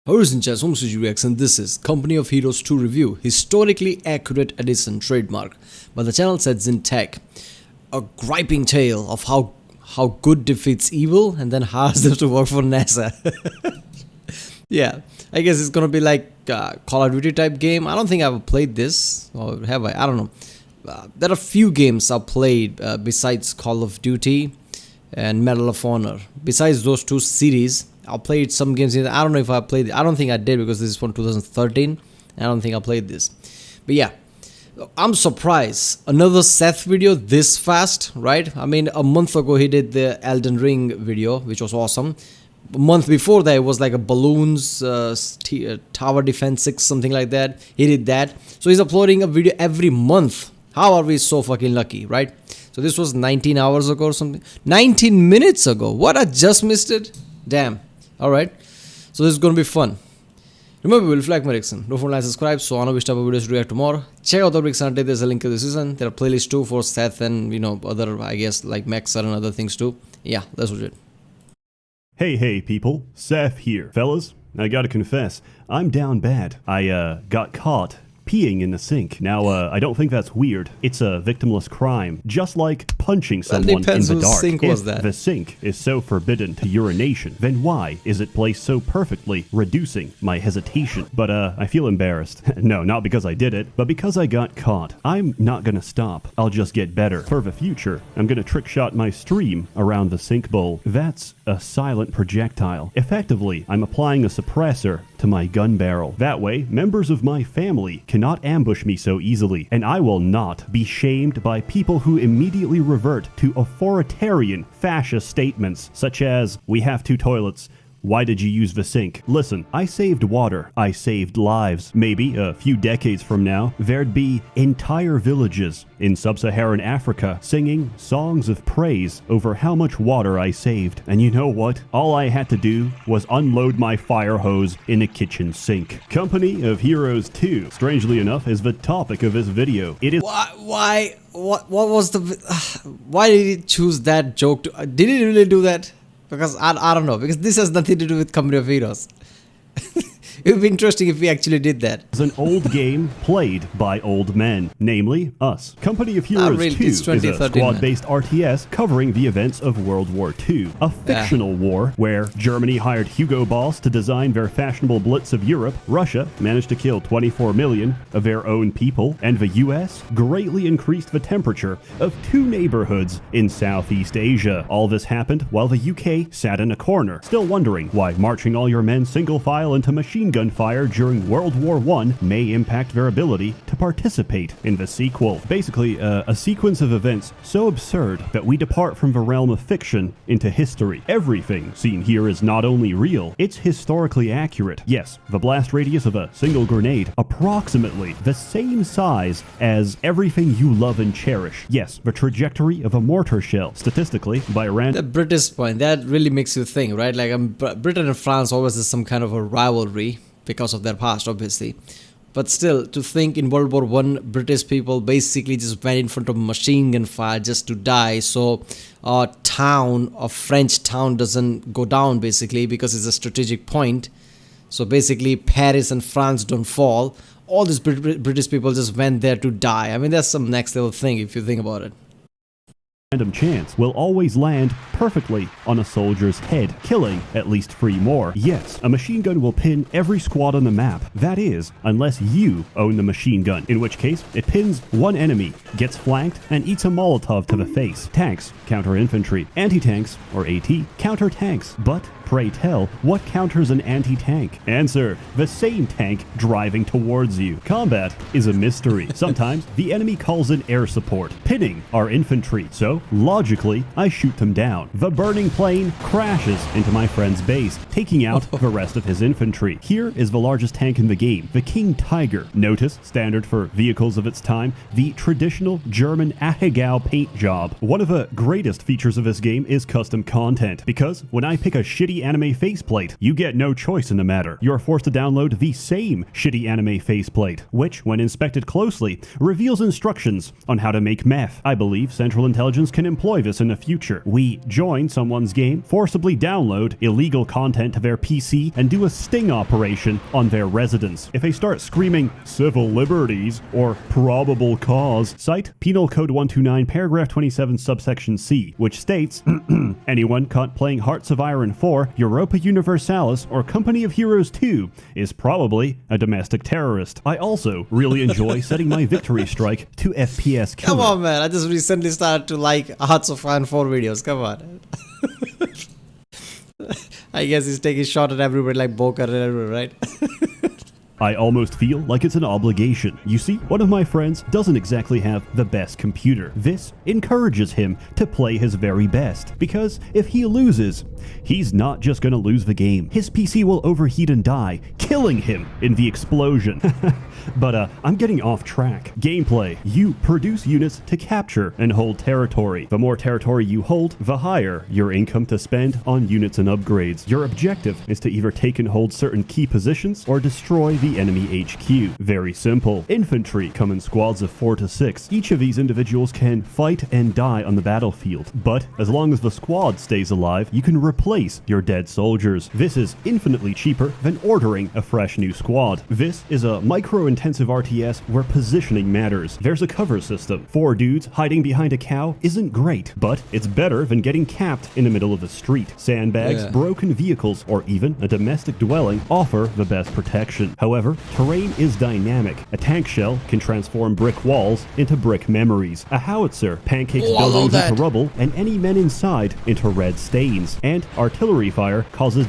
Horizon Chess Home Studio Reacts, and this is Company of Heroes 2 review, historically accurate edition trademark by the channel ssethtzeentach. A griping tale of how good defeats evil and then hires them to work for NASA. Yeah, I guess it's gonna be like a Call of Duty type game. I don't think I've played this, or have I? I don't know. There are few games I've played besides Call of Duty and Medal of Honor. Besides those two series, I played some games. I don't know if I played. I don't think I did because this is from 2013. I don't think I played this. But yeah, I'm surprised. Another Seth video this fast, right? I mean, a month ago he did the Elden Ring video, which was awesome. A month before that, it was like a balloons tower defense 6, something like that. He did that. So he's uploading a video every month. How are we so fucking lucky, right? So this was 19 hours ago or something. 19 minutes ago. What? I just missed it? Damn. Alright. So this is going to be fun. Remember, we'll like my reaction. Don't forget to like, subscribe. So I know which type of videos to react to more. Check out the reaction. There's a link to the season. There are playlists too for Seth and, you know, other, I guess, like Maxer and other things too. Yeah, that's what it. Hey people, Seth here. Fellas, I gotta confess, I'm down bad. I got caught peeing in the sink. Now, I don't think that's weird. It's a victimless crime, just like punching someone in the dark. Sink was that? If the sink is so forbidden to urination, then why is it placed so perfectly, reducing my hesitation? But I feel embarrassed. No, not because I did it, but because I got caught. I'm not gonna stop. I'll just get better. For the future, I'm gonna trick shot my stream around the sink bowl. That's a silent projectile. Effectively, I'm applying a suppressor to my gun barrel. That way, members of my family cannot ambush me so easily, and I will not be shamed by people who immediately revert to authoritarian fascist statements such as, "We have 2 toilets. Why did you use the sink?" Listen, I saved water. I saved lives. Maybe a few decades from now, there'd be entire villages in sub-Saharan Africa singing songs of praise over how much water I saved. And you know what? All I had to do was unload my fire hose in a kitchen sink. Company of Heroes 2, strangely enough, is the topic of this video. It is— What was the... Why did he choose that joke to... Did he really do that? Because I don't know, because this has nothing to do with Company of Heroes. It would be interesting if we actually did that. It's an old game played by old men, namely us. Company of Heroes 2 is a squad-based RTS covering the events of World War II, a fictional war where Germany hired Hugo Boss to design their fashionable blitz of Europe, Russia managed to kill 24 million of their own people, and the US greatly increased the temperature of 2 neighborhoods in Southeast Asia. All this happened while the UK sat in a corner, still wondering why marching all your men single file into machine gun fire during World War I may impact their ability to participate in the sequel. Basically, a sequence of events so absurd that we depart from the realm of fiction into history. Everything seen here is not only real, it's historically accurate. Yes, the blast radius of a single grenade, approximately the same size as everything you love and cherish. Yes, the trajectory of a mortar shell, statistically, by the British point, that really makes you think, right? Like, Britain and France always has some kind of a rivalry because of their past, obviously. But still, to think in World War I, British people basically just went in front of machine gun fire just to die. So a French town doesn't go down basically because it's a strategic point. So basically Paris and France don't fall. All these British people just went there to die. I mean, that's some next level thing if you think about it. Random chance will always land perfectly on a soldier's head, killing at least 3 more. Yes, a machine gun will pin every squad on the map. That is, unless you own the machine gun, in which case it pins one enemy, gets flanked, and eats a Molotov to the face. Tanks counter infantry. Anti-tanks, or AT, counter tanks. But pray tell, what counters an anti-tank? Answer, the same tank driving towards you. Combat is a mystery. Sometimes the enemy calls in air support, pinning our infantry. So, logically, I shoot them down. The burning plane crashes into my friend's base, taking out the rest of his infantry. Here is the largest tank in the game, the King Tiger. Notice, standard for vehicles of its time, the traditional German Ahegao paint job. One of the greatest features of this game is custom content, because when I pick a shitty anime faceplate, you get no choice in the matter. You are forced to download the same shitty anime faceplate, which, when inspected closely, reveals instructions on how to make meth. I believe Central Intelligence Americans can employ this in the future. We join someone's game, forcibly download illegal content to their PC, and do a sting operation on their residence. If they start screaming civil liberties or probable cause, cite Penal Code 129 paragraph 27 subsection C, which states anyone caught playing Hearts of Iron 4, Europa Universalis, or Company of Heroes 2 is probably a domestic terrorist. I also really enjoy setting my victory strike to FPS killer. Come on, man. I just recently started to like Hearts of Iron 4 videos. Come on. I guess he's taking shot at everybody like Boker and everybody, right? I almost feel like it's an obligation. You see, one of my friends doesn't exactly have the best computer. This encourages him to play his very best, because if he loses, he's not just gonna lose the game. His PC will overheat and die, killing him in the explosion. But I'm getting off track. Gameplay. You produce units to capture and hold territory. The more territory you hold, the higher your income to spend on units and upgrades. Your objective is to either take and hold certain key positions or destroy the enemy HQ. Very simple. Infantry come in squads of 4 to 6. Each of these individuals can fight and die on the battlefield, but as long as the squad stays alive, you can replace your dead soldiers. This is infinitely cheaper than ordering a fresh new squad. This is a micro-intensive RTS where positioning matters. There's a cover system. 4 dudes hiding behind a cow isn't great, but it's better than getting capped in the middle of the street. Sandbags, broken vehicles, or even a domestic dwelling offer the best protection. However, terrain is dynamic. A tank shell can transform brick walls into brick memories. A howitzer pancakes buildings into rubble, and any men inside into red stains. And artillery fire causes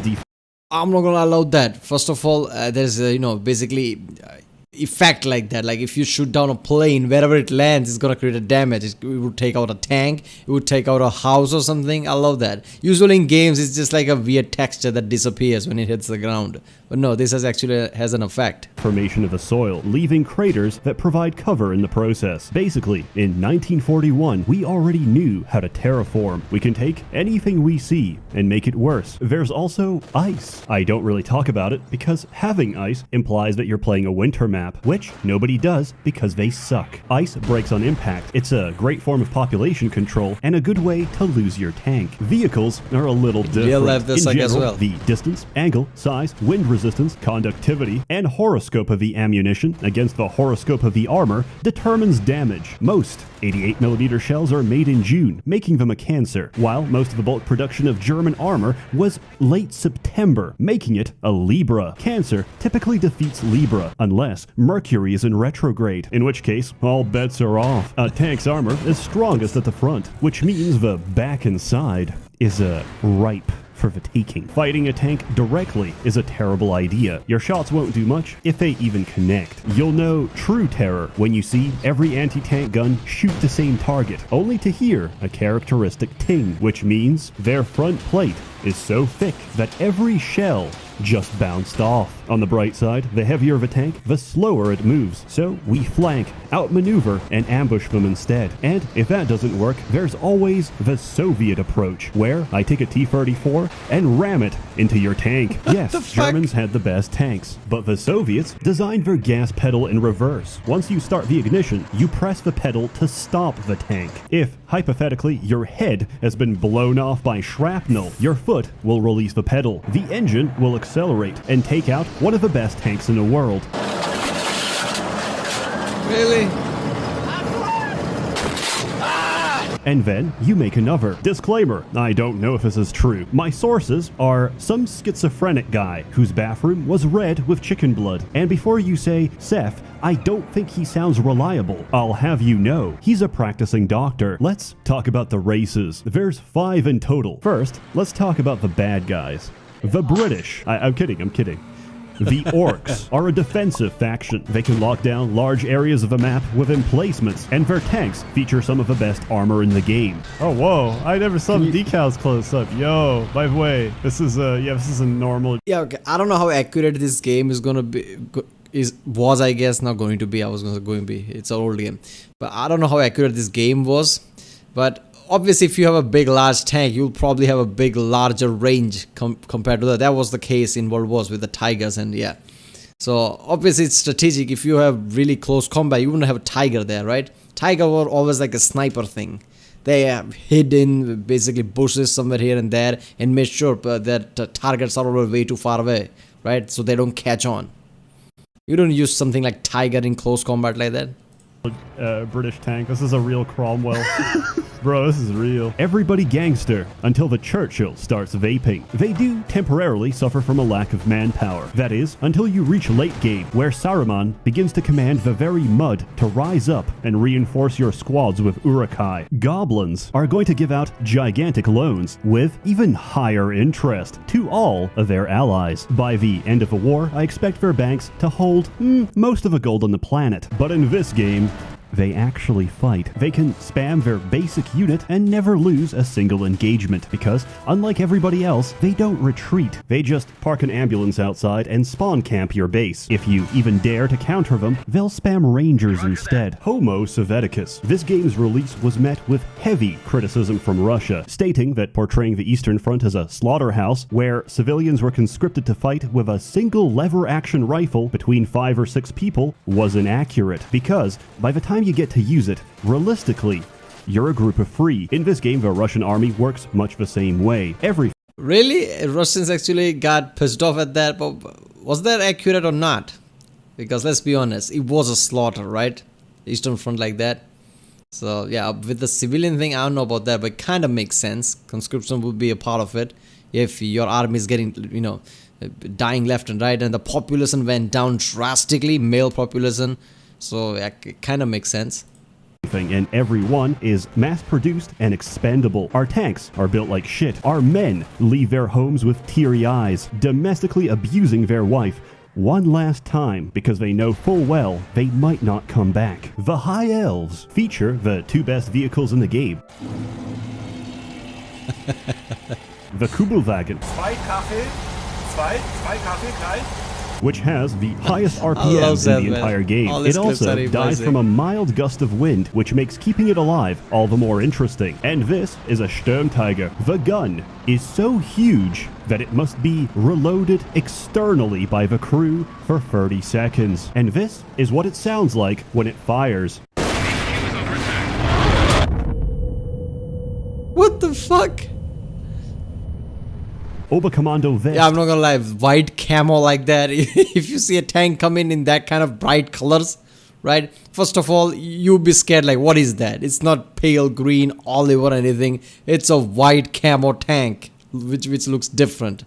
I'm not gonna allow that. First of all, there's basically effect like that. Like if you shoot down a plane, wherever it lands, it's gonna create a damage. It would take out a tank, it would take out a house or something. I love that. Usually in games, it's just like a weird texture that disappears when it hits the ground. But no, this has an effect. Formation of the soil, leaving craters that provide cover in the process. Basically, in 1941, we already knew how to terraform. We can take anything we see and make it worse. There's also ice. I don't really talk about it because having ice implies that you're playing a winter map, which nobody does because they suck. Ice breaks on impact. It's a great form of population control and a good way to lose your tank. Vehicles are a little different. Real life this in as general, well. The distance, angle, size, wind resistance, conductivity, and horoscope of the ammunition against the horoscope of the armor determines damage. Most 88mm shells are made in June, making them a cancer, while most of the bulk production of German armor was late September, making it a Libra. Cancer typically defeats Libra, unless Mercury is in retrograde, in which case all bets are off. A tank's armor is strongest at the front, which means the back and side is ripe for the taking. Fighting a tank directly is a terrible idea. Your shots won't do much if they even connect. You'll know true terror when you see every anti-tank gun shoot the same target, only to hear a characteristic ting, which means their front plate is so thick that every shell just bounced off. On the bright side, the heavier the tank, the slower it moves. So we flank, outmaneuver, and ambush them instead. And if that doesn't work, there's always the Soviet approach, where I take a T-34 and ram it into your tank. Yes, Germans had the best tanks, but the Soviets designed their gas pedal in reverse. Once you start the ignition, you press the pedal to stop the tank. If, hypothetically, your head has been blown off by shrapnel, your foot will release the pedal. The engine will accelerate and take out one of the best tanks in the world. Really? And then you make another. Disclaimer, I don't know if this is true. My sources are some schizophrenic guy whose bathroom was red with chicken blood. And before you say, Seth, I don't think he sounds reliable, I'll have you know, he's a practicing doctor. Let's talk about the races. There's 5 in total. First, let's talk about the bad guys. The British. I'm kidding. The Orcs are a defensive faction. They can lock down large areas of the map with emplacements, and their tanks feature some of the best armor in the game. Oh, whoa. I never saw the decals close up. Yo, by the way, this is a normal... Yeah, okay. I don't know how accurate this game is gonna be... was I guess not going to be. I was going to be. It's an old game. But I don't know how accurate this game was. But obviously, if you have a big, large tank, you'll probably have a big, larger range compared to that. That was the case in World Wars with the Tigers, and yeah. So obviously, it's strategic. If you have really close combat, you wouldn't have a Tiger there, right? Tiger were always like a sniper thing. They hid in basically bushes somewhere here and there and made sure that targets are always way too far away, right? So they don't catch on. You don't use something like Tiger in close combat like that. British tank. This is a real Cromwell. Bro, this is real. Everybody gangster until the Churchill starts vaping. They do temporarily suffer from a lack of manpower. That is, until you reach late game, where Saruman begins to command the very mud to rise up and reinforce your squads with Urukai. Goblins are going to give out gigantic loans with even higher interest to all of their allies. By the end of the war, I expect their banks to hold most of the gold on the planet. But in this game, they actually fight. They can spam their basic unit and never lose a single engagement because, unlike everybody else, they don't retreat. They just park an ambulance outside and spawn camp your base. If you even dare to counter them, they'll spam rangers instead. Homo Sovieticus. This game's release was met with heavy criticism from Russia, stating that portraying the Eastern Front as a slaughterhouse where civilians were conscripted to fight with a single lever-action rifle between 5 or 6 people was inaccurate because, by the time you get to use it, realistically, you're a group of three. In this game, the Russian army works much the same way. Really? Russians actually got pissed off at that, but was that accurate or not? Because let's be honest, it was a slaughter, right? Eastern Front like that. So yeah, with the civilian thing, I don't know about that, but it kind of makes sense. Conscription would be a part of it. If your army is getting, dying left and right, and the population went down drastically, male population. So it kind of makes sense. And everyone is mass-produced and expendable. Our tanks are built like shit. Our men leave their homes with teary eyes, domestically abusing their wife one last time because they know full well they might not come back. The High Elves feature the 2 best vehicles in the game. The Kubelwagen. Zwei Kaffee gleich. Which has the highest RPMs in the entire game. It also dies from a mild gust of wind, which makes keeping it alive all the more interesting. And this is a Sturmtiger. The gun is so huge that it must be reloaded externally by the crew for 30 seconds. And this is what it sounds like when it fires. What the fuck? Oberkommando vest. Yeah, I'm not gonna lie, white camo like that. If you see a tank come in that kind of bright colors, right? First of all, you'll be scared like, what is that? It's not pale green, olive or anything. It's a white camo tank, which looks different.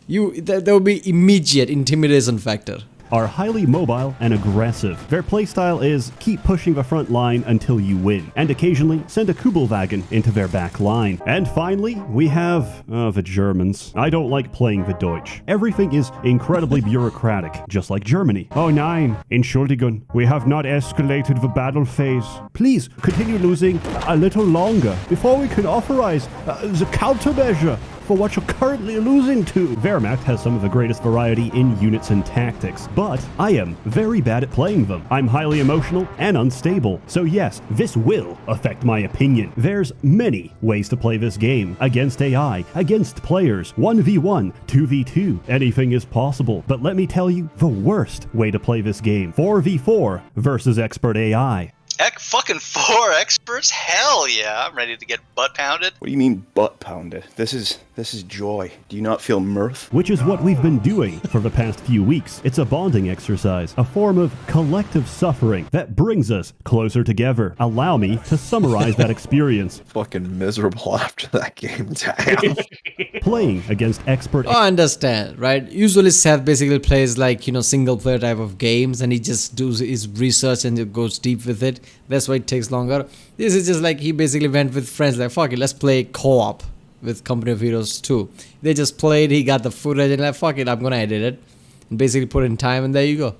There will be immediate intimidation factor. Are highly mobile and aggressive. Their playstyle is keep pushing the front line until you win, and occasionally send a Kubelwagen into their back line. And finally, we have the Germans. I don't like playing the Deutsch. Everything is incredibly bureaucratic, just like Germany. Oh nein, Entschuldigung, we have not escalated the battle phase. Please continue losing a little longer before we can authorize the countermeasure for what you're currently losing to. Wehrmacht has some of the greatest variety in units and tactics, but I am very bad at playing them. I'm highly emotional and unstable, so yes, this will affect my opinion. There's many ways to play this game. Against AI, against players, 1v1, 2v2, anything is possible. But let me tell you the worst way to play this game. 4v4 versus expert AI. Heck, fucking 4 experts? Hell yeah, I'm ready to get butt pounded. What do you mean butt pounded? This is joy. Do you not feel mirth? Which is what we've been doing for the past few weeks. It's a bonding exercise, a form of collective suffering that brings us closer together. Allow me to summarize that experience. Fucking miserable after that game. Damn. Playing against expert I understand, right? Usually Seth basically plays like, single player type of games, and he just does his research and it goes deep with it. That's why it takes longer. This is just like he basically went with friends like, fuck it, let's play co-op with Company of Heroes 2. They just played, he got the footage and like, fuck it, I'm gonna edit it. And basically put in time and there you go.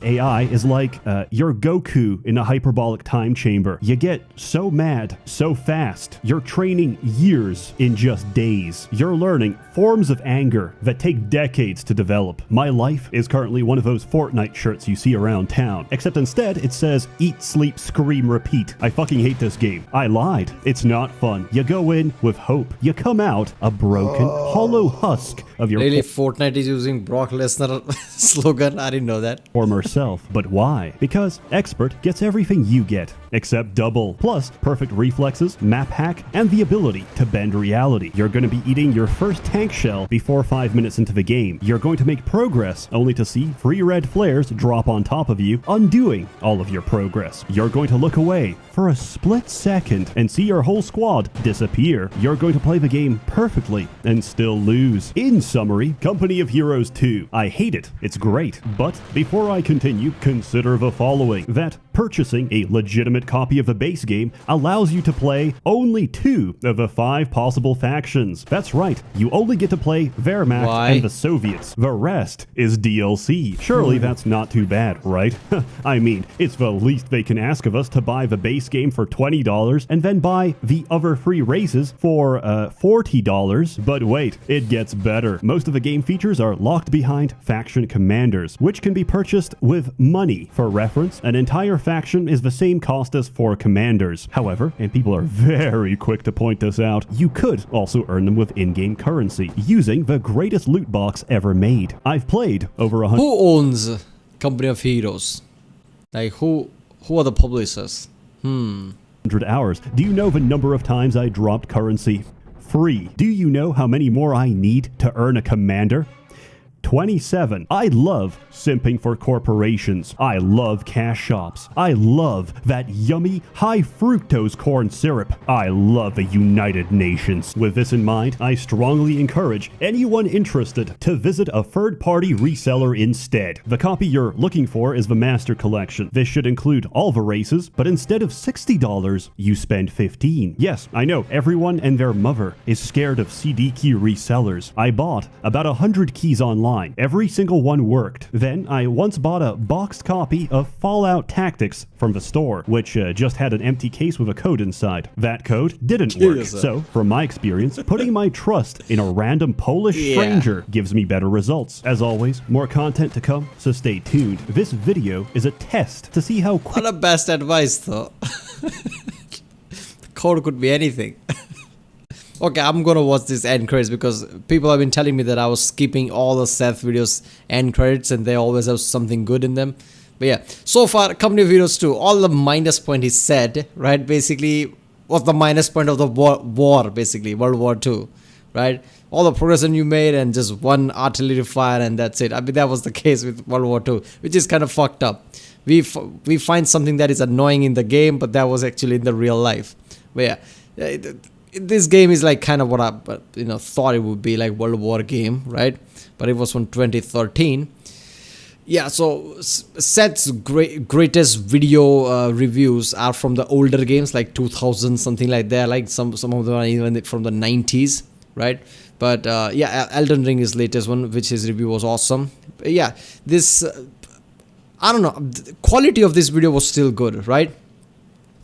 AI is like your Goku in a hyperbolic time chamber. You get so mad so fast. You're training years in just days. You're learning forms of anger that take decades to develop. My life is currently one of those Fortnite shirts you see around town, except instead it says eat, sleep, scream, repeat. I fucking hate this game. I lied. It's not fun. You go in with hope. You come out a broken, hollow husk of your Really, Fortnite is using Brock Lesnar slogan? I didn't know that. former yourself. But why? Because Expert gets everything you get, except double. Plus, perfect reflexes, map hack, and the ability to bend reality. You're going to be eating your first tank shell before 5 minutes into the game. You're going to make progress, only to see free red flares drop on top of you, undoing all of your progress. You're going to look away for a split second and see your whole squad disappear. You're going to play the game perfectly and still lose. In summary, Company of Heroes 2. I hate it. It's great. But before I continue, consider the following. That purchasing a legitimate copy of the base game allows you to play only 2 of the 5 possible factions. That's right, you only get to play Wehrmacht and the Soviets. The rest is DLC. Surely that's not too bad, right? I mean, it's the least they can ask of us to buy the base game for $20 and then buy the other 3 races for $40. But wait, it gets better. Most of the game features are locked behind faction commanders, which can be purchased with money. For reference, an entire faction is the same cost as 4 commanders. However, and people are very quick to point this out, you could also earn them with in-game currency using the greatest loot box ever made. I've played over 100. Who owns Company of Heroes? Like who are the publishers? 100 hours. Do you know the number of times I dropped currency free? Do you know how many more I need to earn a commander? 27. I love simping for corporations. I love cash shops. I love that yummy high fructose corn syrup. I love the United Nations. With this in mind, I strongly encourage anyone interested to visit a third-party reseller instead. The copy you're looking for is the Master Collection. This should include all the races, but instead of $60, you spend $15. Yes, I know, everyone and their mother is scared of CD key resellers. I bought about 100 keys online. Every single one worked. Then I once bought a boxed copy of Fallout Tactics from the store, which just had an empty case with a code inside. That code didn't work. So, from my experience, putting my trust in a random Polish stranger gives me better results. As always, more content to come, so stay tuned. This video is a test to see how quick. Not the best advice though. The code could be anything. Okay, I'm gonna watch this end credits because people have been telling me that I was skipping all the Seth videos end credits and they always have something good in them. But yeah, so far, Company of Heroes 2, all the minus point he said, right, basically was the minus point of the war basically, World War II, right? All the progression you made and just one artillery fire and that's it. I mean, that was the case with World War II, which is kind of fucked up. We find something that is annoying in the game, but that was actually in the real life. But yeah, this game is like kind of what I thought it would be, like World War game, right? But it was from 2013. Yeah, so Seth's greatest video reviews are from the older games, like 2000, something like that. Like some of them are even from the 90s, right? But yeah, Elden Ring is latest one, which his review was awesome. But yeah, this I don't know, the quality of this video was still good, right?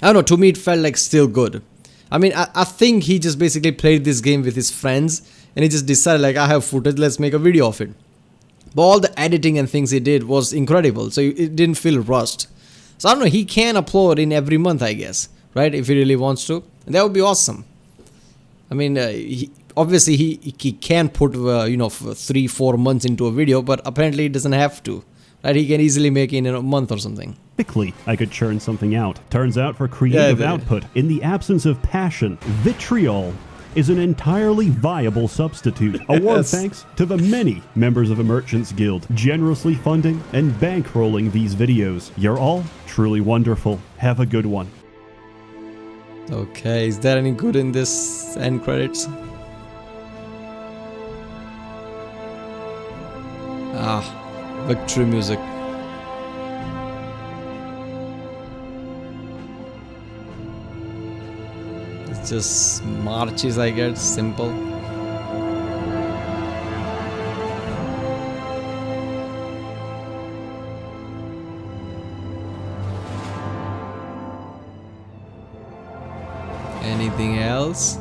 I don't know, to me it felt like still good. I mean, I think he just basically played this game with his friends and he just decided like, I have footage, let's make a video of it. But all the editing and things he did was incredible, so it didn't feel rushed. So I don't know, he can upload in every month, I guess, right? If he really wants to, and that would be awesome. I mean, obviously he can put 3-4 months into a video, but apparently he doesn't have to. Right, he can easily make it in a month or something. Quickly, I could churn something out. Turns out for creative output, in the absence of passion, vitriol is an entirely viable substitute. Award thanks to the many members of the Merchants Guild generously funding and bankrolling these videos. You're all truly wonderful. Have a good one. Okay, is there any good in this end credits? Victory music. It's just marches, I guess, simple. Anything else?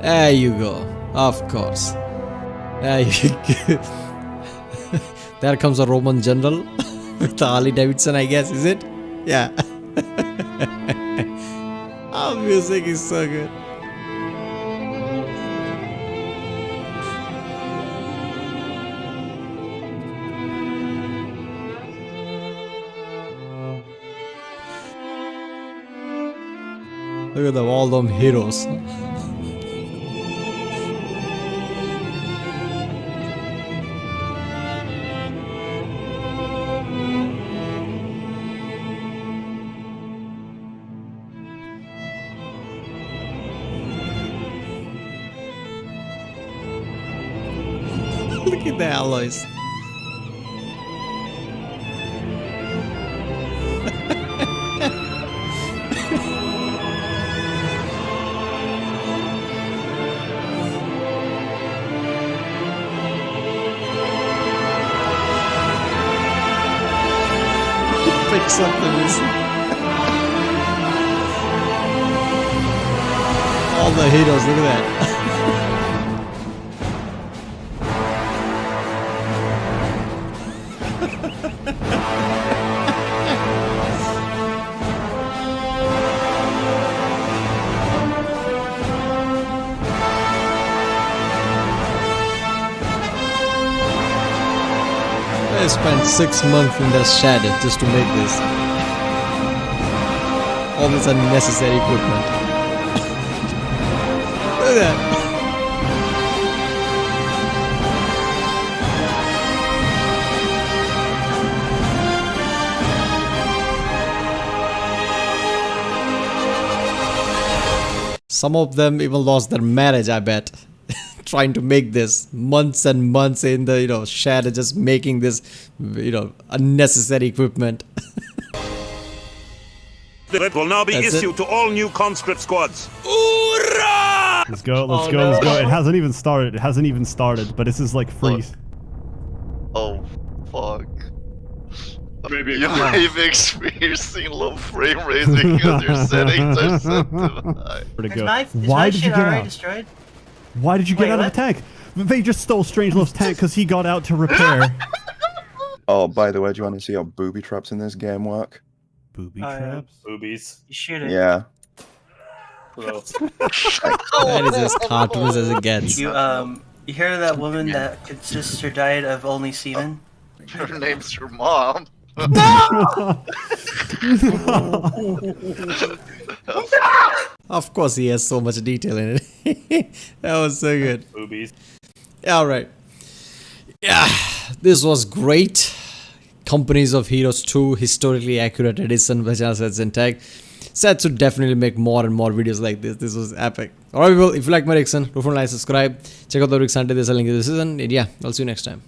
There you go. Of course. There you go. There comes a Roman general with the Harley Davidson, I guess, is it? Yeah. Our music is so good. Look at them, all them heroes. Look at the alloys. Picks up the missile. All the heroes, look at that. I spent 6 months in the shadow just to make this. All this unnecessary equipment. Look at that. Some of them even lost their marriage, I bet. Trying to make this months and months in the shadow, just making this unnecessary equipment. It will now be That's issued it. to all new conscript squads. Let's go. Let's go. Let's go. It hasn't even started. It hasn't even started. But this is like freeze. Oh, fuck. Maybe You may be experiencing low frame rates because your settings are set too high. Where'd it Is go? my Why did you shit get already out? destroyed? Why did you get Wait, out of what? the tank? They just stole Strangelove's tank because he got out to repair. Oh, by the way, do you want to see how booby traps in this game work? Booby Oh, yeah. traps. Boobies. You shoot it. Yeah. Gross. That is as cartoonish as it gets. You heard of that woman that consists her diet of only semen? Her name's your mom. Of course, he has so much detail in it. That was so good. Boobies. All right. Yeah, this was great. Companies of Heroes 2 historically accurate edition by channel ssethtzeentach. Seth should definitely make more and more videos like this. This was epic. Alright people, if you like my reaction, don't forget to like, subscribe. Check out the Rick Sunday, there's a link in the description. And yeah, I'll see you next time.